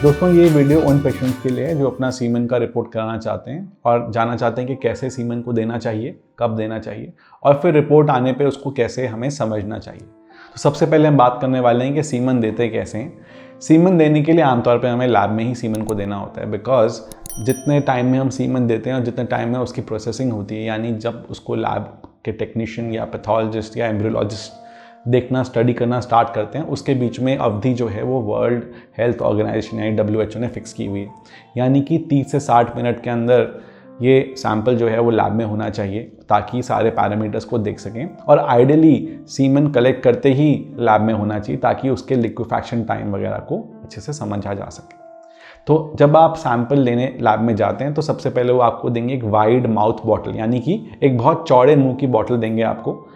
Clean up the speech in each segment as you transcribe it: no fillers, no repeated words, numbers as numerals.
दोस्तों ये वीडियो उन पेशेंट्स के लिए है जो अपना सीमेन का रिपोर्ट कराना चाहते हैं और जानना चाहते हैं कि कैसे सीमेन को देना चाहिए, कब देना चाहिए और फिर रिपोर्ट आने पे उसको कैसे हमें समझना चाहिए। तो सबसे पहले हम बात करने वाले हैं कि सीमेन देते कैसे हैं। सीमेन देने के लिए आमतौर पे हमें लैब में ही सीमेन को देना होता है, बिकॉज जितने टाइम में हम सीमेन देते हैं और जितने टाइम में उसकी प्रोसेसिंग होती है, यानी जब उसको लैब के टेक्नीशियन या पैथोलॉजिस्ट या एम्ब्रियोलॉजिस्ट देखना, स्टडी करना स्टार्ट करते हैं, उसके बीच में अवधि जो है वो वर्ल्ड हेल्थ ऑर्गेनाइजेशन यानी WHO ने फिक्स की हुई है। यानी कि 30 से 60 मिनट के अंदर ये सैंपल जो है वो लैब में होना चाहिए ताकि सारे पैरामीटर्स को देख सकें, और आइडियली सीमेन कलेक्ट करते ही लैब में होना चाहिए ताकि उसके लिक्विफैक्शन टाइम वगैरह को अच्छे से समझा जा सके। तो जब आप सैंपल लेने लैब में जाते हैं तो सबसे पहले वो आपको देंगे एक वाइड माउथ बॉटल, यानी कि एक बहुत चौड़े मुंह की बॉटल देंगे आपको।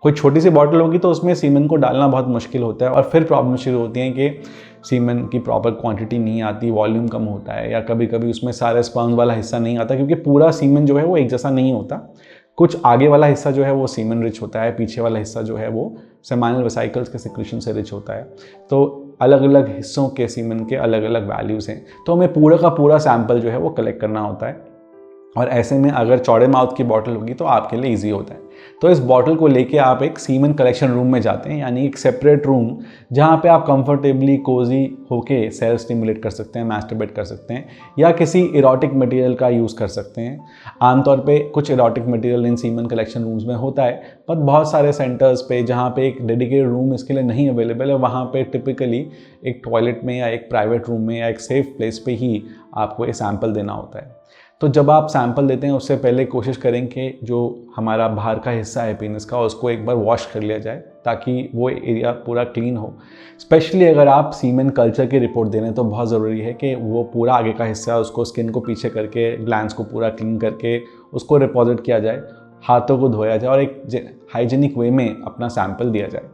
कोई छोटी सी बॉटल होगी तो उसमें सीमेन को डालना बहुत मुश्किल होता है और फिर प्रॉब्लम शुरू होती है कि सीमेन की प्रॉपर क्वांटिटी नहीं आती, वॉल्यूम कम होता है, या कभी कभी उसमें सारे स्पर्म वाला हिस्सा नहीं आता क्योंकि पूरा सीमेन जो है वो एक जैसा नहीं होता। कुछ आगे वाला हिस्सा जो है वो सीमेन रिच होता है, पीछे वाला हिस्सा जो है वो सेमाइनल वेसिकल्स के सिक्रीशन से रिच होता है। तो अलग अलग हिस्सों के सीमेन के अलग अलग वैल्यूज़ हैं, तो हमें पूरा का पूरा सैंपल जो है वो कलेक्ट करना होता है। और ऐसे में अगर चौड़े माउथ की बॉटल होगी तो आपके लिए ईजी होता है। तो इस बॉटल को लेके आप एक सीमेन कलेक्शन रूम में जाते हैं, यानी एक सेपरेट रूम जहाँ पे आप कंफर्टेबली कोजी होके सेल्फ स्टिमुलेट कर सकते हैं, मैस्टरबेट कर सकते हैं, या किसी इरोटिक मटेरियल का यूज़ कर सकते हैं। आमतौर पे कुछ erotic material in semen collection rooms में होता है, पर बहुत सारे सेंटर्स पे जहाँ पे एक डेडिकेटेड रूम इसके लिए नहीं अवेलेबल है, वहाँ पे टिपिकली एक टॉयलेट में या एक प्राइवेट रूम में या एक सेफ प्लेस पे ही आपको ये सैंपल देना होता है। तो जब आप सैंपल देते हैं उससे पहले कोशिश करें कि जो हमारा बाहर का हिस्सा है पेनिस का, उसको एक बार वॉश कर लिया जाए ताकि वो एरिया पूरा क्लीन हो। स्पेशली अगर आप सीमेन कल्चर की रिपोर्ट दे रहे हैं तो बहुत ज़रूरी है कि वो पूरा आगे का हिस्सा है उसको स्किन को पीछे करके ग्लैंड्स को पूरा क्लीन करके उसको डिपॉजिट किया जाए, हाथों को धोया जाए और एक हाइजीनिक वे में अपना सैंपल दिया जाए।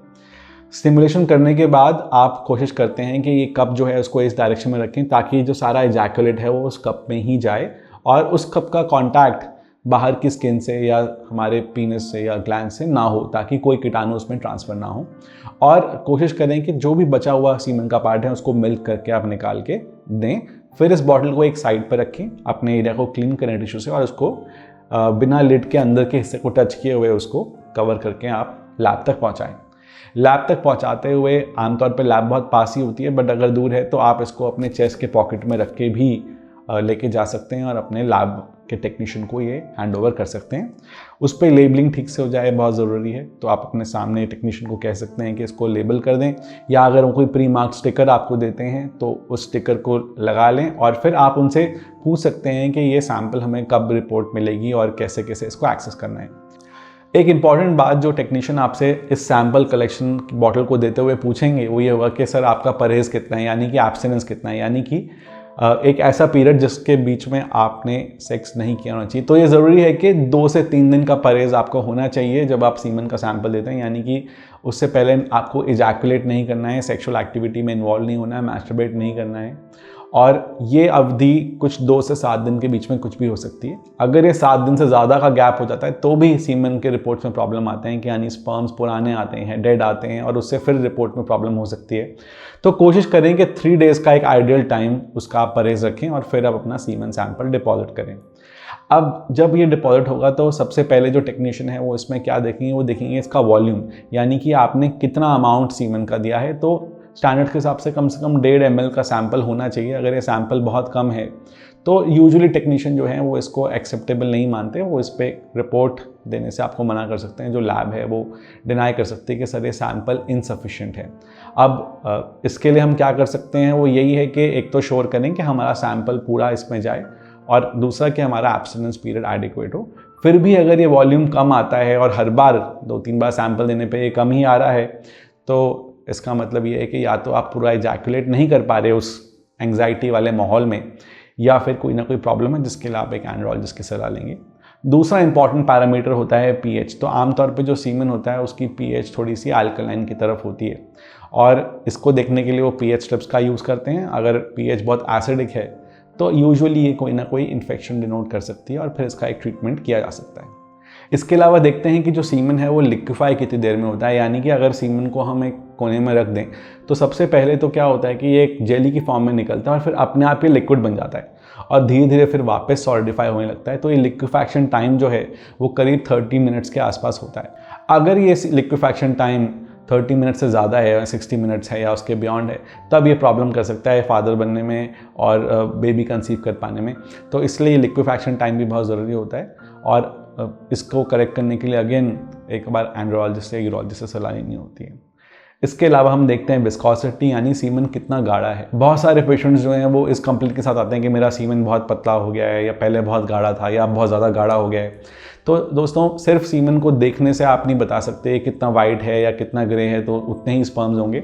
स्टिमुलेशन करने के बाद आप कोशिश करते हैं कि ये कप जो है उसको इस डायरेक्शन में रखें ताकि जो सारा इजैकुलेट है वो उस कप में ही जाए और उस कप का कांटेक्ट बाहर की स्किन से या हमारे पीनस से या ग्लैंड से ना हो ताकि कोई कीटाणु उसमें ट्रांसफ़र ना हो। और कोशिश करें कि जो भी बचा हुआ सीमेन का पार्ट है उसको मिल्क करके आप निकाल के दें। फिर इस बॉटल को एक साइड पर रखें, अपने एरिया को क्लीन करें टिश्यू से और उसको बिना लिड के अंदर के हिस्से को टच किए हुए उसको कवर करके आप लैब तक पहुँचाएँ। लैब तक पहुंचाते हुए आमतौर पे लैब बहुत पास ही होती है, बट अगर दूर है तो आप इसको अपने चेस्ट के पॉकेट में रख के भी लेके जा सकते हैं और अपने लैब के टेक्नीशियन को ये हैंड ओवर कर सकते हैं। उस पर लेबलिंग ठीक से हो जाए बहुत ज़रूरी है, तो आप अपने सामने टेक्नीशियन को कह सकते हैं कि इसको लेबल कर दें, या अगर वो कोई प्री मार्क स्टिकर आपको देते हैं तो उस स्टिकर को लगा लें और फिर आप उनसे पूछ सकते हैं कि ये सैंपल हमें कब रिपोर्ट मिलेगी और कैसे कैसे इसको एक्सेस करना है। एक इम्पॉर्टेंट बात जो टेक्नीशियन आपसे इस सैंपल कलेक्शन बॉटल को देते हुए पूछेंगे वो ये होगा कि सर आपका परहेज़ कितना है, यानी कि एब्स्टिनेंस कितना है, यानी कि एक ऐसा पीरियड जिसके बीच में आपने सेक्स नहीं किया होना चाहिए। तो ये ज़रूरी है कि 2 से 3 दिन का परहेज़ आपको होना चाहिए जब आप सीमेन का सैंपल देते हैं, यानी कि उससे पहले आपको इजैकुलेट नहीं करना है, सेक्सुअल एक्टिविटी में इन्वॉल्व नहीं होना है, मैस्टरबेट नहीं करना है। और ये अवधि कुछ 2 से 7 दिन के बीच में कुछ भी हो सकती है। अगर ये 7 दिन से ज़्यादा का गैप हो जाता है तो भी सीमेन के रिपोर्ट्स में प्रॉब्लम आते हैं कि यानी स्पर्म्स पुराने आते हैं, डेड आते हैं और उससे फिर रिपोर्ट में प्रॉब्लम हो सकती है। तो कोशिश करें कि 3 डेज़ का एक आइडियल टाइम उसका आप परहेज़ रखें और फिर आप अपना सीमेन सैंपल डिपॉजिट करें। अब जब ये डिपॉजिट होगा तो सबसे पहले जो टेक्नीशियन है वो इसमें क्या देखेंगे, वो देखेंगे इसका वॉल्यूम, यानी कि आपने कितना अमाउंट सीमेन का दिया है। तो स्टैंडर्ड के हिसाब से कम 1.5 ml का सैंपल होना चाहिए। अगर ये सैंपल बहुत कम है तो यूजुअली टेक्नीशियन जो है वो इसको एक्सेप्टेबल नहीं मानते, वो इस पर रिपोर्ट देने से आपको मना कर सकते हैं। जो लैब है वो डिनाई कर सकती है कि सर ये सैंपल इनसफिशिएंट है। अब इसके लिए हम क्या कर सकते हैं वो यही है कि एक तो श्योर करें कि हमारा सैंपल पूरा इसमें जाए और दूसरा कि हमारा एब्स्टिनेंस पीरियड एडिक्वेट हो। फिर भी अगर ये वॉल्यूम कम आता है और हर बार 2-3 बार सैंपल देने पे ये कम ही आ रहा है तो इसका मतलब ये है कि या तो आप पूरा इजैकुलेट नहीं कर पा रहे उस एंग्जाइटी वाले माहौल में, या फिर कोई ना कोई प्रॉब्लम है जिसके लिए आप एक एंड्रोलॉजिस्ट की सलाह लेंगे। दूसरा इंपॉर्टेंट पैरामीटर होता है पीएच। तो आमतौर पे जो सीमेन होता है उसकी पीएच थोड़ी सी अल्कलाइन की तरफ होती है और इसको देखने के लिए वो पीएच स्ट्रिप्स का यूज़ करते हैं। अगर पीएच बहुत एसिडिक है तो यूजुअली ये कोई ना कोई इन्फेक्शन डिनोट कर सकती है और फिर इसका एक ट्रीटमेंट किया जा सकता है। इसके अलावा देखते हैं कि जो सीमेन है वो लिक्विफाई कितनी देर में होता है, यानी कि अगर सीमेन को हम एक कोने में रख दें तो सबसे पहले तो क्या होता है कि ये एक जेली की फॉर्म में निकलता है और फिर अपने आप ये लिक्विड बन जाता है और धीरे धीरे फिर वापस सॉलिडिफाई होने लगता है। तो ये लिक्विफैक्शन टाइम जो है वो करीब 30 मिनट्स के आसपास होता है। अगर ये लिक्विफैक्शन टाइम 30 मिनट से ज़्यादा है या 60 मिनट्स है या उसके बियॉन्ड है तब ये प्रॉब्लम कर सकता है फादर बनने में और बेबी कंसीव कर पाने में। तो इसलिए लिक्विफैक्शन टाइम भी बहुत ज़रूरी होता है और इसको करेक्ट करने के लिए अगेन एक बार एंड्रोलॉजिस्ट या यूरोलॉजिस्ट से सलाह लेनी होती है। इसके अलावा हम देखते हैं विस्कोसिटी यानी सीमन कितना गाढ़ा है। बहुत सारे पेशेंट्स जो हैं वो इस कंप्लेंट के साथ आते हैं कि मेरा सीमन बहुत पतला हो गया है या पहले बहुत गाढ़ा था या बहुत ज़्यादा गाढ़ा हो गया है। तो दोस्तों सिर्फ सीमन को देखने से आप नहीं बता सकते कितना वाइट है या कितना ग्रे है, तो उतने ही स्पर्म्स होंगे।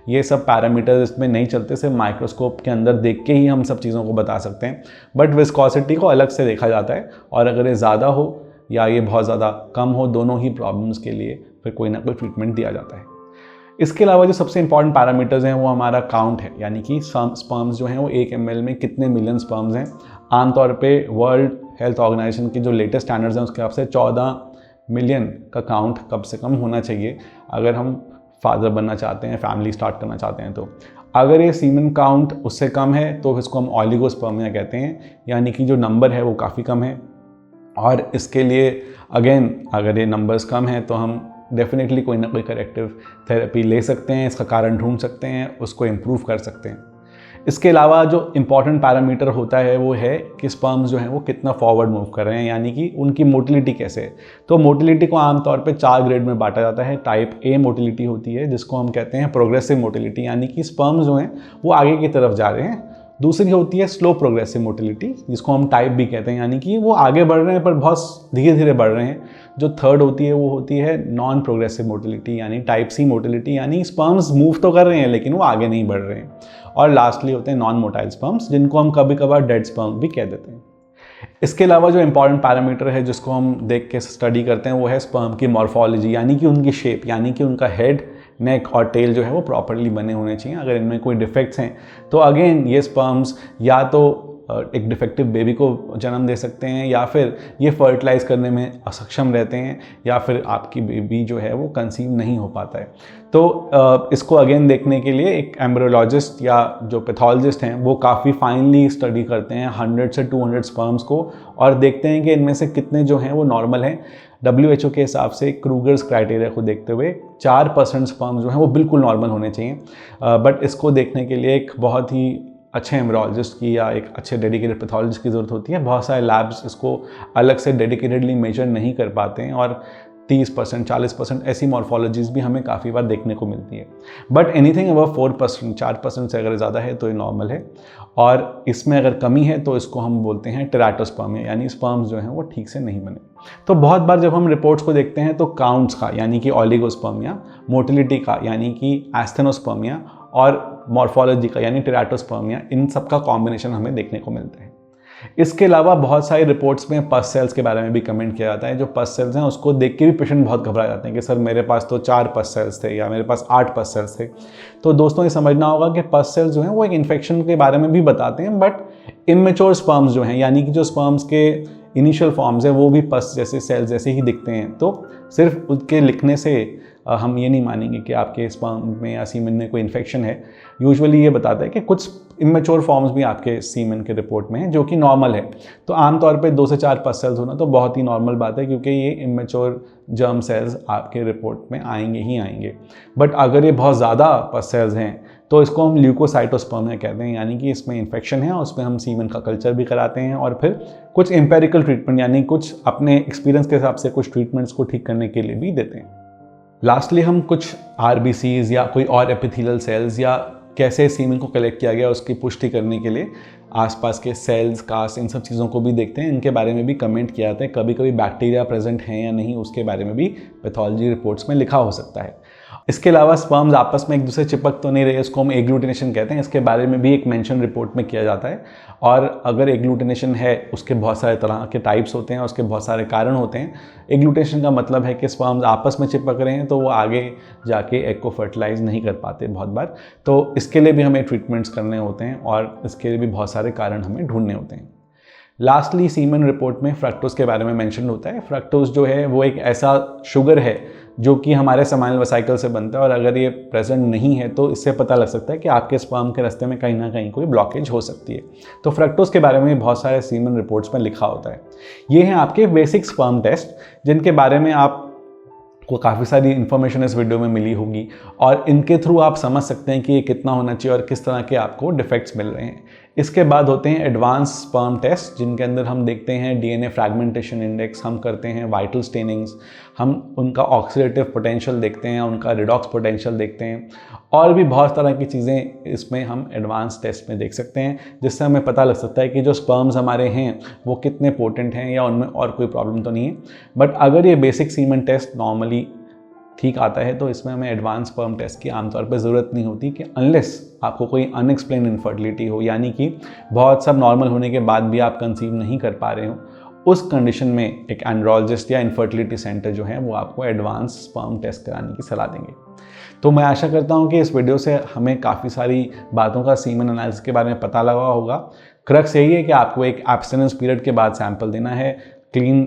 ये सब पैरामीटर्स इसमें नहीं चलते, सिर्फ माइक्रोस्कोप के अंदर देख के ही हम सब चीज़ों को बता सकते हैं। बट विस्कोसिटी को अलग से देखा जाता है और अगर ये ज़्यादा हो या ये बहुत ज़्यादा कम हो, दोनों ही प्रॉब्लम्स के लिए फिर कोई ना कोई ट्रीटमेंट दिया जाता है। इसके अलावा जो सबसे इंपॉर्टेंट पैरामीटर्स हैं वो हमारा काउंट है, यानी कि स्पर्म्स जो हैं वो 1 ml में कितने मिलियन स्पर्म्स हैं। आमतौर पे वर्ल्ड हेल्थ ऑर्गेनाइजेशन की जो लेटेस्ट स्टैंडर्ड्स हैं उसके हिसाब से 14 मिलियन का काउंट कम से कम होना चाहिए अगर हम फादर बनना चाहते हैं, फैमिली स्टार्ट करना चाहते हैं। तो अगर ये सीमन काउंट उससे कम है तो इसको हम ऑलिगोस्पर्मिया कहते हैं, यानी कि जो नंबर है वो काफ़ी कम है। और इसके लिए अगेन अगर ये नंबर्स कम हैं तो हम डेफिनेटली कोई ना कोई करेक्टिव थेरेपी ले सकते हैं, इसका कारण ढूंढ सकते हैं, उसको इम्प्रूव कर सकते हैं। इसके अलावा जो इम्पॉर्टेंट पैरामीटर होता है वो है कि स्पर्म्स जो हैं वो कितना फॉरवर्ड मूव कर रहे हैं, यानी कि उनकी मोटिलिटी कैसे है। तो मोटिलिटी को आमतौर पे 4 ग्रेड में बांटा जाता है। टाइप ए मोटिलिटी होती है जिसको हम कहते हैं प्रोग्रेसिव मोटिलिटी, यानी कि स्पर्म्स जो हैं वो आगे की तरफ जा रहे हैं। दूसरी होती है स्लो प्रोग्रेसिव मोटिलिटी जिसको हम टाइप बी कहते हैं, यानी कि वो आगे बढ़ रहे हैं पर बहुत धीरे धीरे बढ़ रहे हैं। जो थर्ड होती है वो होती है नॉन प्रोग्रेसिव मोटिलिटी यानी टाइप सी मोटिलिटी, यानी स्पर्म्स मूव तो कर रहे हैं लेकिन वो आगे नहीं बढ़ रहे हैं। और लास्टली होते हैं नॉन मोटाइल स्पर्म्स जिनको हम कभी कभार डेड स्पर्म भी कह देते हैं। इसके अलावा जो इंपॉर्टेंट पैरामीटर है जिसको हम देख के स्टडी करते हैं वो है स्पर्म की मॉर्फोलॉजी, यानी कि उनकी शेप, यानी कि उनका हेड, नेक और टेल जो है वो प्रॉपर्ली बने होने चाहिए। अगर इनमें कोई डिफेक्ट्स हैं तो अगेन ये स्पर्म्स या तो एक डिफेक्टिव बेबी को जन्म दे सकते हैं या फिर ये फर्टिलाइज करने में असक्षम रहते हैं या फिर आपकी बेबी जो है वो कंसीव नहीं हो पाता है। तो इसको अगेन देखने के लिए एक एम्ब्रियोलॉजिस्ट या जो पैथोलॉजिस्ट हैं वो काफ़ी फाइनली स्टडी करते हैं 100 से 200 स्पर्म्स को और देखते हैं कि इनमें से कितने जो हैं वो नॉर्मल हैं। WHO के हिसाब से क्रूगर्स क्राइटेरिया को देखते हुए 4% स्पर्म जो हैं वो बिल्कुल नॉर्मल होने चाहिए। बट इसको देखने के लिए एक बहुत ही अच्छे एम्ब्रियोलॉजिस्ट की या एक अच्छे डेडिकेटेड पैथोलॉजिस्ट की ज़रूरत होती है। बहुत सारे लैब्स इसको अलग से डेडिकेटेडली मेजर नहीं कर पाते हैं और 30%, 40% ऐसी मॉर्फोलॉजीज़ भी हमें काफ़ी बार देखने को मिलती है। बट एनीथिंग अबव 4%, 4% से अगर ज़्यादा है तो ये नॉर्मल है और इसमें अगर कमी है तो इसको हम बोलते हैं टेराटोस्पर्मिया, यानी स्पर्म्स जो हैं वो ठीक से नहीं बने। तो बहुत बार जब हम रिपोर्ट्स को देखते हैं तो काउंट्स का यानी कि ऑलिगोस्पर्मिया, मोटिलिटी का यानी कि एस्थेनोस्पर्मिया और मॉर्फोलॉजी का यानी टेराटोस्पर्मिया, इन सब का कॉम्बिनेशन हमें देखने को मिलता है। इसके अलावा बहुत सारी रिपोर्ट्स में पस सेल्स के बारे में भी कमेंट किया जाता है। जो पस सेल्स हैं उसको देख के भी पेशेंट बहुत घबरा जाते हैं कि सर मेरे पास तो 4 पस सेल्स थे या मेरे पास 8 पस सेल्स थे। तो दोस्तों ये समझना होगा कि पस सेल्स जो हैं वो एक इन्फेक्शन के बारे में भी बताते हैं, बट इमेच्योर स्पर्म्स जो हैं यानी कि जो स्पर्म्स के इनिशियल फॉर्म्स हैं वो भी पस जैसे सेल्स जैसे ही दिखते हैं। तो सिर्फ उसके लिखने से हम ये नहीं मानेंगे कि आपके स्पर्म में या सीमेन में कोई इन्फेक्शन है। यूजुअली ये बताता है कि कुछ इमेच्योर फॉर्म्स भी आपके सीमेन के रिपोर्ट में हैं जो कि नॉर्मल है। तो आमतौर पे 2 से 4 पस सेल्स होना तो बहुत ही नॉर्मल बात है क्योंकि ये इमेच्योर जर्म सेल्स आपके रिपोर्ट में आएंगे ही आएंगे। बट अगर ये बहुत ज़्यादा पस सेल्स हैं तो इसको हम ल्यूकोसाइटोस्पर्मिया कहते हैं, यानी कि इसमें इन्फेक्शन है और उसमें हम सीमेन का कल्चर भी कराते हैं और फिर कुछ एम्पेरिकल ट्रीटमेंट यानी कुछ अपने एक्सपीरियंस के हिसाब से कुछ ट्रीटमेंट्स को ठीक करने के लिए भी देते हैं। लास्टली हम कुछ RBCs या कोई और एपिथेलियल सेल्स या कैसे सीमेन को कलेक्ट किया गया उसकी पुष्टि करने के लिए आसपास के सेल्स, कास्ट, इन सब चीज़ों को भी देखते हैं। इनके बारे में भी कमेंट किया जाता है। कभी कभी बैक्टीरिया प्रेजेंट हैं या नहीं उसके बारे में भी पैथोलॉजी रिपोर्ट्स में लिखा हो सकता है। इसके अलावा स्पर्म्स आपस में एक दूसरे चिपक तो नहीं रहे, इसको हम एग्लूटिनेशन कहते हैं। इसके बारे में भी एक मेंशन रिपोर्ट में किया जाता है। और अगर एग्लूटिनेशन है उसके बहुत सारे तरह के टाइप्स होते हैं, उसके बहुत सारे कारण होते हैं। एग्लूटिनेशन का मतलब है कि स्पर्म्स आपस में चिपक रहे हैं तो वो आगे जाके एग को फर्टिलाइज नहीं कर पाते बहुत बार। तो इसके लिए भी हमें ट्रीटमेंट्स करने होते हैं और इसके लिए भी बहुत सारे कारण हमें ढूंढने होते हैं। लास्टली सीमन रिपोर्ट में फ्रक्टोज के बारे में मेंशन होता है। फ्रक्टोज जो है वो एक ऐसा शुगर है जो कि हमारे समाइल वेसिकल से बनता है, और अगर ये प्रेजेंट नहीं है तो इससे पता लग सकता है कि आपके स्पर्म के रास्ते में कहीं ना कहीं कोई ब्लॉकेज हो सकती है। तो फ्रक्टोज के बारे में बहुत सारे सीमन रिपोर्ट्स में लिखा होता है। ये हैं आपके बेसिक स्पर्म टेस्ट, जिनके बारे में आप को काफ़ी सारी इन्फॉर्मेशन इस वीडियो में मिली होगी, और इनके थ्रू आप समझ सकते हैं कि ये कितना होना चाहिए और किस तरह के आपको डिफेक्ट्स मिल रहे हैं। इसके बाद होते हैं एडवांस स्पर्म टेस्ट, जिनके अंदर हम देखते हैं डीएनए फ्रैगमेंटेशन इंडेक्स, हम करते हैं वाइटल स्टेनिंग्स, हम उनका ऑक्सीडेटिव पोटेंशियल देखते हैं, उनका रिडॉक्स पोटेंशियल देखते हैं, और भी बहुत तरह की चीज़ें इसमें हम एडवांस टेस्ट में देख सकते हैं, जिससे हमें पता लग सकता है कि जो स्पर्म्स हमारे हैं वो कितने पोटेंट हैं या उनमें और कोई प्रॉब्लम तो नहीं है। बट अगर ये बेसिक सीमन टेस्ट नॉर्मली ठीक आता है तो इसमें हमें एडवांस स्पर्म टेस्ट की आमतौर पर ज़रूरत नहीं होती, कि अनलेस आपको कोई अनएक्सप्लेन इनफर्टिलिटी हो, यानी कि बहुत सब नॉर्मल होने के बाद भी आप कंसीव नहीं कर पा रहे हो। उस कंडीशन में एक एंड्रोलॉजिस्ट या इनफर्टिलिटी सेंटर जो है वो आपको एडवांस स्पर्म टेस्ट कराने की सलाह देंगे। तो मैं आशा करता हूँ कि इस वीडियो से हमें काफ़ी सारी बातों का सीमन एनालिसिस के बारे में पता लगा होगा। क्रक्स यही है कि आपको एक एब्स्टिनेंस पीरियड के बाद सैंपल देना है, क्लीन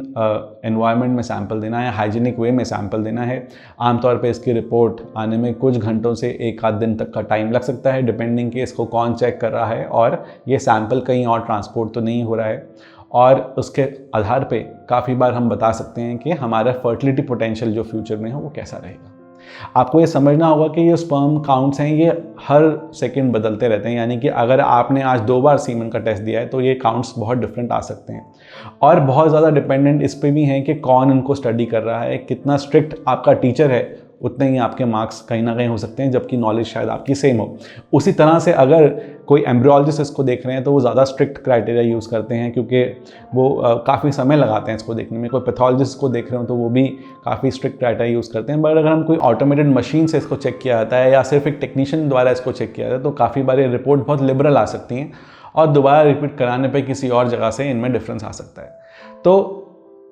एनवायरनमेंट में सैंपल देना है, हाइजीनिक वे में सैंपल देना है। आमतौर पे इसकी रिपोर्ट आने में कुछ घंटों से एक आध दिन तक का टाइम लग सकता है, डिपेंडिंग कि इसको कौन चेक कर रहा है और ये सैंपल कहीं और ट्रांसपोर्ट तो नहीं हो रहा है। और उसके आधार पे काफ़ी बार हम बता सकते हैं कि हमारा फर्टिलिटी पोटेंशियल जो फ्यूचर में हो वो कैसा रहेगा। आपको ये समझना होगा कि ये स्पर्म काउंट्स हैं ये हर सेकंड बदलते रहते हैं, यानी कि अगर आपने आज 2 बार सीमन का टेस्ट दिया है तो ये काउंट्स बहुत डिफरेंट आ सकते हैं, और बहुत ज़्यादा डिपेंडेंट इस पे भी हैं कि कौन इनको स्टडी कर रहा है, कितना स्ट्रिक्ट आपका टीचर है, उतने ही आपके मार्क्स कहीं ना कहीं हो सकते हैं, जबकि नॉलेज शायद आपकी सेम हो। उसी तरह से अगर कोई एम्ब्रियोलॉजिस्ट इसको देख रहे हैं तो वो ज़्यादा स्ट्रिक्ट क्राइटेरिया यूज़ करते हैं, क्योंकि वो काफ़ी समय लगाते हैं इसको देखने में। कोई पैथोलॉजिस्ट को देख रहे हो तो वो भी काफ़ी स्ट्रिक्ट क्राइटेरिया यूज़ करते हैं। बट अगर हम कोई ऑटोमेटेड मशीन से इसको चेक किया जाता है या सिर्फ एक टेक्नीशियन द्वारा इसको चेक किया जाता है तो काफ़ी बार ये रिपोर्ट बहुत लिबरल आ सकती हैं, और दोबारा रिपीट कराने पर किसी और जगह से इनमें डिफरेंस आ सकता है। तो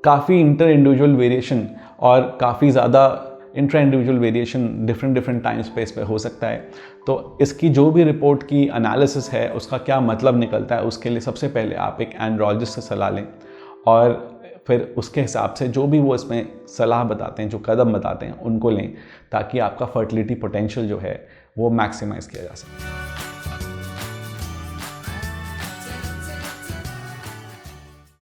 काफ़ी इंटर इंडिविजुअल वेरिएशन और काफ़ी ज़्यादा intra individual variation different time space पे हो सकता है। तो इसकी जो भी रिपोर्ट की एनालिसिस है उसका क्या मतलब निकलता है, उसके लिए सबसे पहले आप एक एंड्रोलॉजिस्ट से सलाह लें, और फिर उसके हिसाब से जो भी वो इसमें सलाह बताते हैं, जो कदम बताते हैं उनको लें, ताकि आपका फर्टिलिटी पोटेंशियल जो है वो मैक्सिमाइज़ किया जा सके।